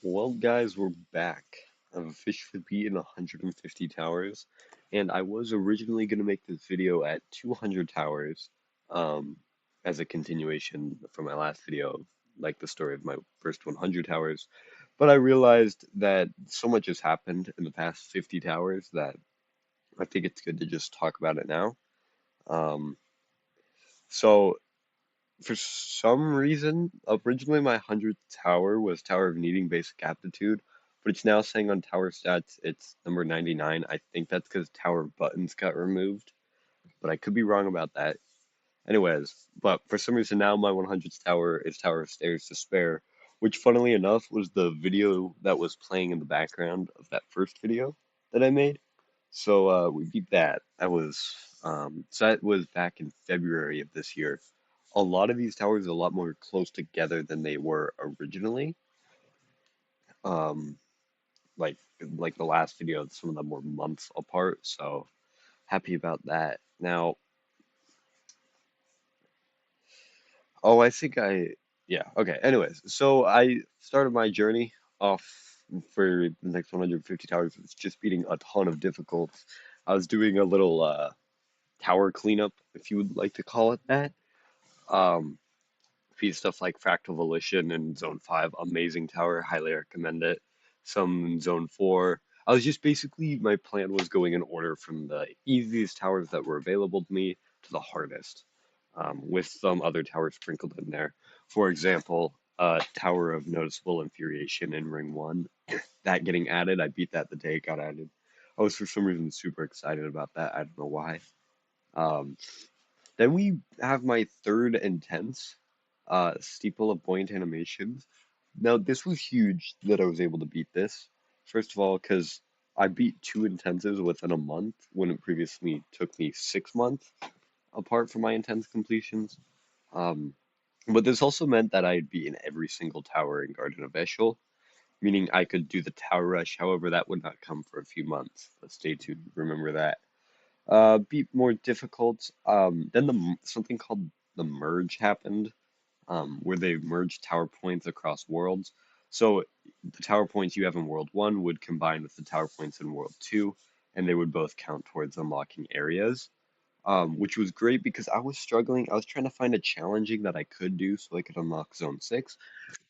Well, guys, we're back. I've officially beaten 150 towers, and I was originally going to make this video at 200 towers, um, as a continuation from my last video, like the story of my first 100 towers. But I realized that so much has happened in the past 50 towers that I think it's good to just talk about it now. Um, so for some reason, originally my 100th tower was Tower of Needing Basic Aptitude, but it's now saying on tower stats it's number 99. I think that's because Tower of Buttons got removed, but I could be wrong about that. Anyways, but for some reason now my 100th tower is Tower of Stairs to Spare, which funnily enough was the video that was playing in the background of that first video that I made. So we beat that. So that was back in February of this year. A lot of these towers are a lot more close together than they were originally. Um, like like the last video, some of them were months apart, so happy about that. Now, oh, I think yeah, okay. Anyways, so I started my journey off for the next 150 towers. It's just beating a ton of difficulties. I was doing a little tower cleanup, if you would like to call it that. Um, Feed stuff like Fractal Volition and Zone 5, amazing tower, highly recommend it. Some in Zone 4. I was just basically, my plan was going in order from the easiest towers that were available to me to the hardest, with some other towers sprinkled in there. For example, Tower of Noticeable Infuriation in Ring 1, that getting added, I beat that the day it got added. I was for some reason super excited about that, I don't know why. Um, then we have my third intense, Steeple of Buoyant Animations. Now, this was huge that I was able to beat this. First of all, because I beat two intensives within a month when it previously took me 6 months apart from my intense completions. Um, but this also meant that I had beaten every single tower in Garden of Eshel, meaning I could do the tower rush. However, that would not come for a few months. But stay tuned, remember that. Be more difficult. Then something called the merge happened, where they merged tower points across worlds. So the tower points you have in World 1 would combine with the tower points in World 2, and they would both count towards unlocking areas, which was great because I was struggling. I was trying to find a challenging that I could do so I could unlock Zone 6,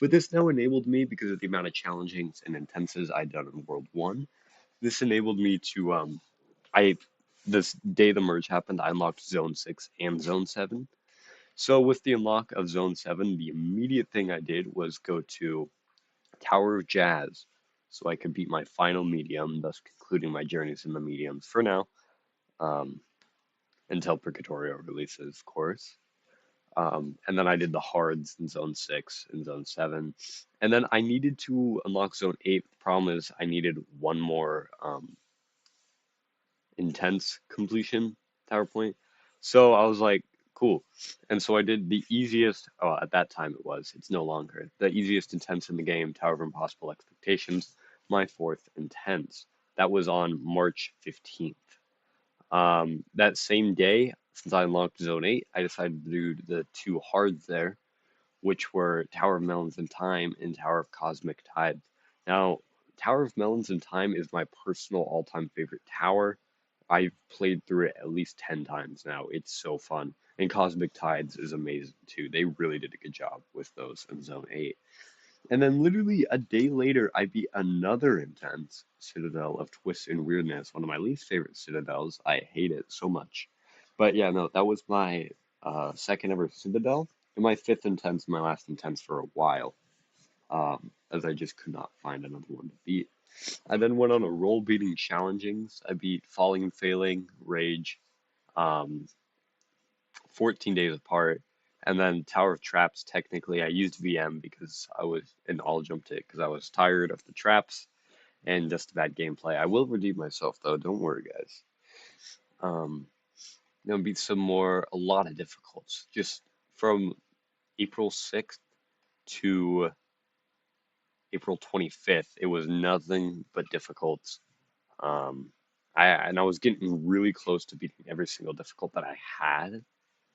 but this now enabled me because of the amount of challengings and intenses I'd done in World 1. This enabled me to I this day the merge happened, I unlocked Zone 6 and Zone 7. So with the unlock of Zone 7, the immediate thing I did was go to Tower of Jazz so I could beat my final medium, thus concluding my journeys in the mediums for now, um, until Purgatorio releases, of course. And then I did the hards in Zone 6 and Zone 7. And then I needed to unlock Zone 8. The problem is I needed one more intense completion tower point. So I was like, cool. And so I did the easiest, oh, at that time it was, it's no longer, the easiest intense in the game, Tower of Impossible Expectations, my fourth intense. That was on March 15th. That same day, since I unlocked Zone 8, I decided to do the two hards there, which were Tower of Melons in Time and Tower of Cosmic Tides. Now, Tower of Melons in Time is my personal all-time favorite tower. I've played through it at least 10 times now. It's so fun. And Cosmic Tides is amazing too. They really did a good job with those in Zone 8. And then literally a day later, I beat another intense Citadel of Twist and Weirdness, one of my least favorite Citadels. I hate it so much. But yeah, no, that was my second ever Citadel, and my fifth intense, my last intense for a while, as I just could not find another one to beat. I then went on a roll beating challengings. I beat Falling and Failing, Rage, um, 14 days apart. And then Tower of Traps, technically, I used VM because I was, and all jumped it because I was tired of the traps and just bad gameplay. I will redeem myself though, don't worry, guys. Um, There'll be some more, a lot of difficulties. Just from April 6th to April 25th, it was nothing but difficult. Um, I was getting really close to beating every single difficult that I had,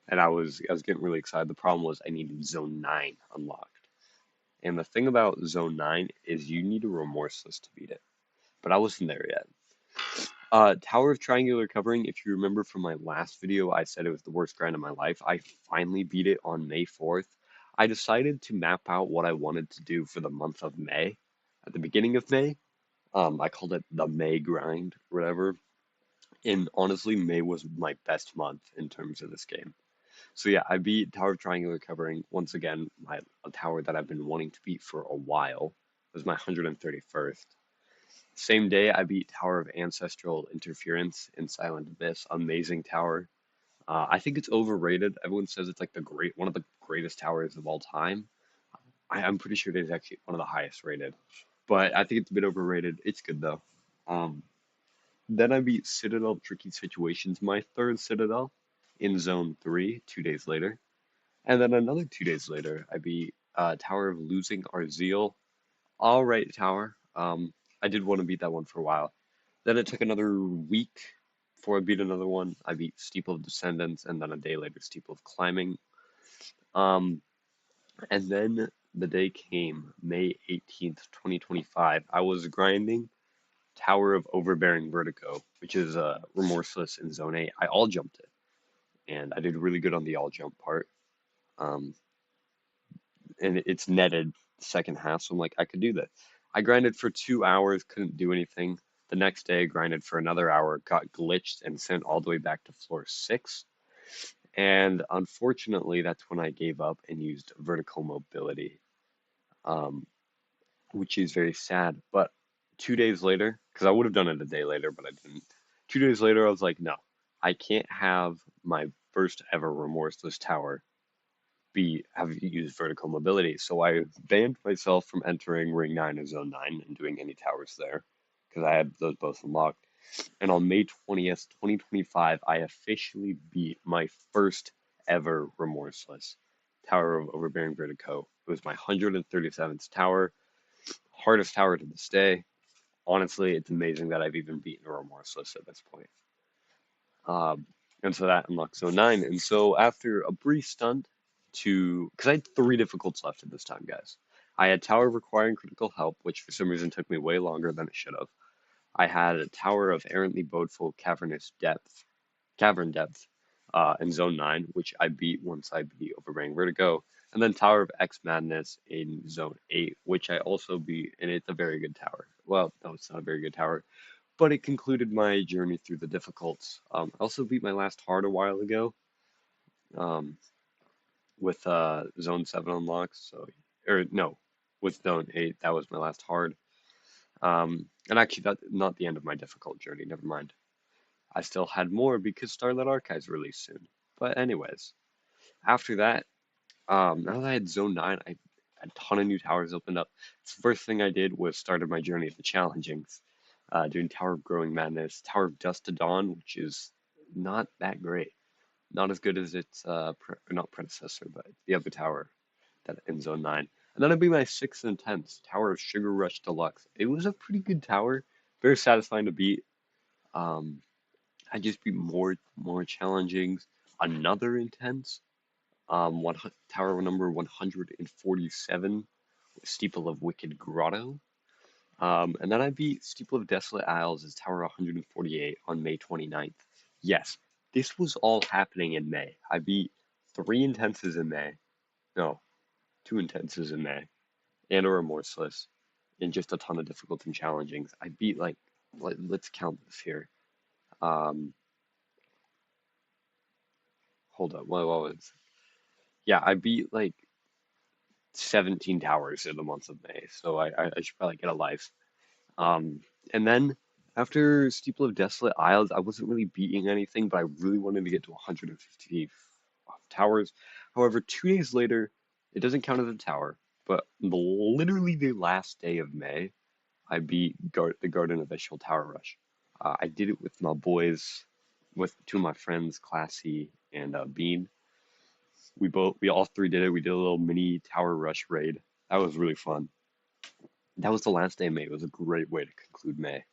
and I was getting really excited. The problem was I needed Zone 9 unlocked, And the thing about Zone 9 is you need a remorseless to beat it. But I wasn't there yet. Tower of Triangular Covering, if you remember from my last video, I said it was the worst grind of my life. I finally beat it on May 4th. I decided to map out what I wanted to do for the month of May. At the beginning of May, I called it the May grind, or whatever. And honestly, May was my best month in terms of this game. So yeah, I beat Tower of Triangular Covering once again, a tower that I've been wanting to beat for a while. It was my 131st. Same day, I beat Tower of Ancestral Interference in Silent Abyss. Amazing tower. I think it's overrated. Everyone says it's like one of the greatest towers of all time. I'm pretty sure it is actually one of the highest rated, but I think it's a bit overrated. It's good though. Um, then I beat Citadel Tricky Situations, my third Citadel, in Zone 3, 2 days later. And then another 2 days later, I beat Tower of Losing Our Zeal. All right, Tower. I did want to beat that one for a while. Then it took another week before I beat another one. I beat Steeple of Descendants, and then a day later, Steeple of Climbing. Um, and then the day came, May 18th, 2025. I was grinding Tower of Overbearing Vertigo, which is Remorseless in Zone 8. I all jumped it, and I did really good on the all jump part. Um, and it's netted the second half, so I'm like, I could do that. I grinded for 2 hours, couldn't do anything. The next day, I grinded for another hour, got glitched and sent all the way back to floor 6. And unfortunately, that's when I gave up and used vertical mobility, um, which is very sad. But 2 days later, because I would have done it a day later, but I didn't. 2 days later, I was like, no, I can't have my first ever remorseless tower be have used vertical mobility. So I banned myself from entering Ring 9 or Zone 9 and doing any towers there because I had those both unlocked. And on May 20th, 2025, I officially beat my first ever Remorseless Tower of Overbearing Vertigo. It was my 137th tower, hardest tower to this day. Honestly, it's amazing that I've even beaten a Remorseless at this point. Um, and so that unlocks Zone 9. And so after a brief stunt because I had 3 difficulties left at this time, guys. I had Tower requiring critical help, which for some reason took me way longer than it should have. I had a Tower of errantly bodeful cavern depth, in Zone 9, which I beat once I beat Overbearing Vertigo. And then Tower of X Madness in Zone 8, which I also beat, and it's a very good tower. Well, no, it's not a very good tower, but it concluded my journey through the difficulties. I also beat my last hard a while ago, um, with Zone 7 unlocks. So, or no, with Zone 8, that was my last hard. And actually, that's not the end of my difficult journey. Never mind. I still had more because Starlit Archives released soon. But anyways, after that, now that I had Zone 9, I had a ton of new towers opened up. So the first thing I did was started my journey at the challengings, doing Tower of Growing Madness, Tower of Dust to Dawn, which is not that great. Not as good as its not predecessor, but the other tower that in Zone 9. And then it'd be my sixth and tenth, Tower of Sugar Rush Deluxe. It was a pretty good tower, very satisfying to beat. Um, I just beat more challenging. Another intense, tower number 147, Steeple of Wicked Grotto. And then I beat Steeple of Desolate Isles as Tower 148 on May 29th. Yes, this was all happening in May. I beat 3 intenses in May. No, 2 intenses in May, and a remorseless, and just a ton of difficult and challenging. I beat let's count this here. Um, hold up, what was? Yeah, I beat like 17 towers in the month of May, so I should probably get a life. Um, and then after Steeple of Desolate Isles, I wasn't really beating anything, but I really wanted to get to 150 towers. However, 2 days later, it doesn't count as a tower, but literally the last day of May, I beat the Garden of Ishal Tower Rush. I did it with my boys, with 2 of my friends, Classy and Bean. We all three did it. We did a little mini Tower Rush raid. That was really fun. That was the last day of May. It was a great way to conclude May.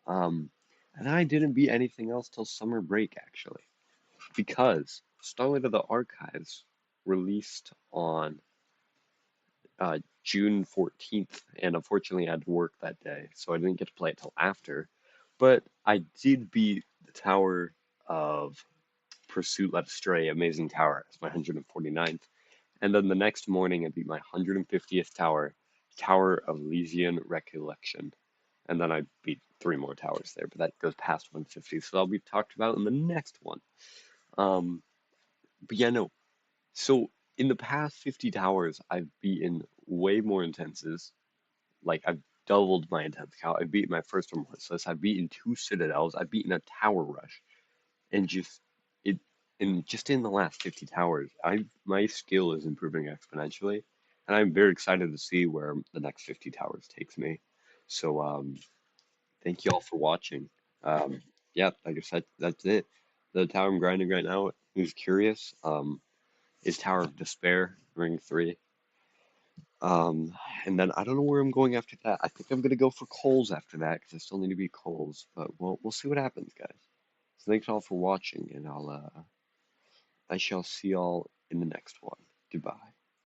Um, and I didn't beat anything else till summer break, actually, because Starlight of the Archives released on June 14th, and unfortunately I had to work that day, so I didn't get to play it till after. But I did beat the Tower of Pursuit Led Astray, Amazing Tower, as my 149th. And then the next morning I beat my 150th tower, Tower of Elysian Recollection. And then I beat three more towers there, but that goes past 150, so that'll be talked about in the next one. Um, but yeah, no. So in the past 50 towers, I've beaten way more intenses. Like I've doubled my intense count. I've beaten my first Remorseless. I've beaten two Citadels. I've beaten a Tower Rush, and it, just in the last 50 towers, I my skill is improving exponentially, and I'm very excited to see where the next 50 towers takes me. So thank you all for watching. Um, yeah, I guess that's it. The tower I'm grinding right now, who's curious, is Tower of Despair, Ring 3. Um, and then I don't know where I'm going after that. I think I'm gonna go for coals after that because I still need to be coals. But we'll see what happens, guys. So thanks all for watching, and I shall see y'all in the next one. Goodbye.